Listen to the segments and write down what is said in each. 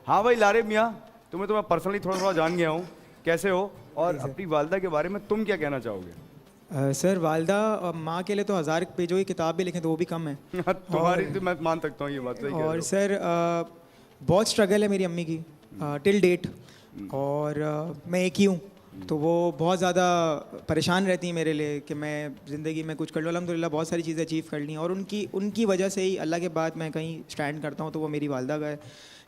हाँ भाई लारे मियाँ, तुम्हें तो मैं पर्सनली थोड़ा थोड़ा जान गया हूँ, कैसे हो और अपनी वालदा के बारे में तुम क्या कहना चाहोगे? सर वालदा और माँ के लिए तो 1000 पेजों की किताब भी लिखें तो वो भी कम है। तुम्हारी तो मैं मान सकता हूँ, ये बात सही कह रहे और हो। सर बहुत स्ट्रगल है मेरी अम्मी की टिल डेट। और मैं एक ही हूँ, तो वो बहुत ज़्यादा परेशान रहती हैं मेरे लिए कि मैं ज़िंदगी में कुछ कर लूँ। अल्हम्दुलिल्लाह बहुत सारी चीज़ें अचीव कर ली और उनकी वजह से ही अल्लाह के बाद मैं कहीं स्टैंड करता हूँ, तो वो मेरी वालदा का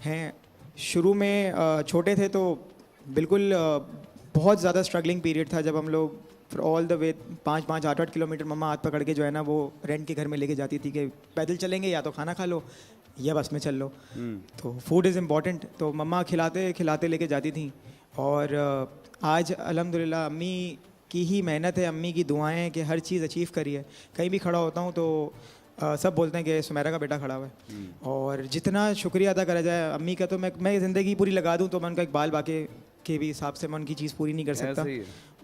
हैं। शुरू में छोटे थे तो बिल्कुल बहुत ज़्यादा स्ट्रगलिंग पीरियड था, जब हम लोग फिर ऑल द वे 5-5, 8-8 किलोमीटर मम्मा हाथ पकड़ के जो है ना वो रेंट के घर में लेके जाती थी कि पैदल चलेंगे या तो खाना खा लो या बस में चल लो। तो फूड इज़ इम्पॉर्टेंट, तो मम्मा खिलाते खिलाते लेके जाती थी। और आज अल्हम्दुलिल्लाह अम्मी की ही मेहनत है, अम्मी की दुआएं हैं कि हर चीज़ अचीव करी है। कहीं भी खड़ा होता हूँ तो सब बोलते हैं कि सुमेरा का बेटा खड़ा हुआ है। और जितना शुक्रिया अदा करा जाए अम्मी का, तो मैं ज़िंदगी पूरी लगा दूँ तो मैं उनका एक बाल बाके के भी हिसाब से मैं उनकी चीज़ पूरी नहीं कर सकता।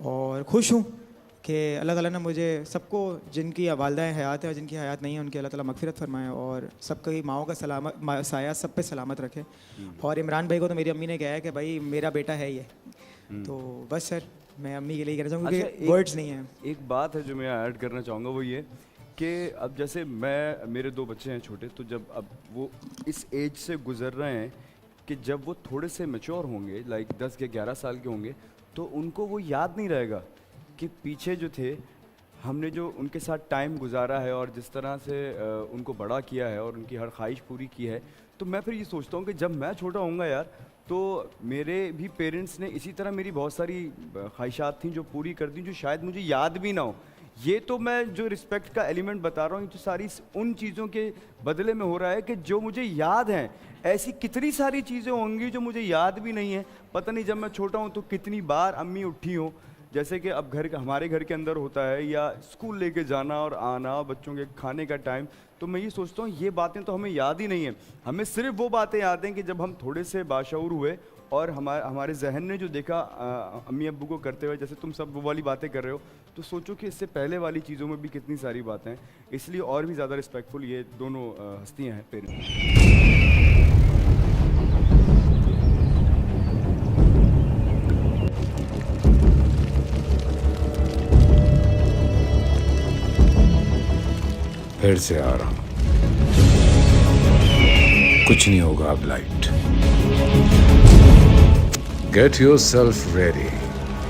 और खुश हूँ कि अल्लाह ताला ने मुझे सबको, जिनकी वालदाएँ हयात है और जिनकी हयात नहीं है, उनकी अल्लाह ताला मगफिरत फरमाए और सबकी माओं का सलामत साया सब पे सलामत रखे। और इमरान भाई को तो मेरी अम्मी ने कहा है कि भाई मेरा बेटा है ये। तो बस सर मैं अम्मी के लिए कहना चाहूँगा कि वर्ड्स नहीं हैं। एक बात है जो मैं ऐड करना चाहूँगा, वो ये कि अब जैसे मेरे 2 बच्चे हैं छोटे, तो जब अब वो इस एज से गुजर रहे हैं कि जब वो थोड़े से मैच्योर होंगे, लाइक 10 या 11 साल के होंगे, तो उनको वो याद नहीं रहेगा कि पीछे जो थे हमने जो उनके साथ टाइम गुजारा है और जिस तरह से उनको बड़ा किया है और उनकी हर ख्वाहिश पूरी की है। तो मैं फिर ये सोचता हूँ कि जब मैं छोटा होऊंगा यार, तो मेरे भी पेरेंट्स ने इसी तरह मेरी बहुत सारी ख्वाहिशात थी जो पूरी कर दी, जो शायद मुझे याद भी ना हो। ये तो मैं जो रिस्पेक्ट का एलिमेंट बता रहा हूँ, जो सारी उन चीज़ों के बदले में हो रहा है कि जो मुझे याद हैं। ऐसी कितनी सारी चीज़ें होंगी जो मुझे याद भी नहीं है। पता नहीं जब मैं छोटा हूँ तो कितनी बार अम्मी उठी हो, जैसे कि अब हमारे घर के अंदर होता है, या स्कूल लेके जाना और आना, बच्चों के खाने का टाइम। तो मैं ये सोचता हूँ ये बातें तो हमें याद ही नहीं है। हमें सिर्फ वो बातें याद हैं कि जब हम थोड़े से बाशऊर हुए और हमारे जहन ने जो देखा अम्मी अब्बू को करते हुए, जैसे तुम सब वो वाली बातें कर रहे हो, तो सोचो कि इससे पहले वाली चीज़ों में भी कितनी सारी बातें हैं। इसलिए और भी ज़्यादा रिस्पेक्टफुल ये दोनों हस्तियाँ हैं पेरेंट्स। फिर से आ रहा हूं, कुछ नहीं होगा अब light. Get your self ready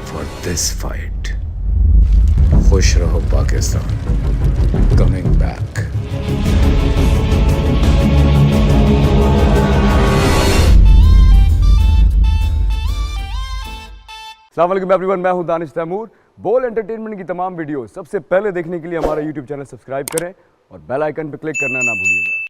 for this fight. खुश रहो पाकिस्तान, कमिंग बैक। अस्सलाम वालेकुम एवरीवन, मैं हूं दानिश तैमूर। बोल एंटरटेनमेंट की तमाम वीडियो सबसे पहले देखने के लिए हमारा यूट्यूब चैनल सब्सक्राइब करें और बेल आइकन पर क्लिक करना ना भूलिएगा।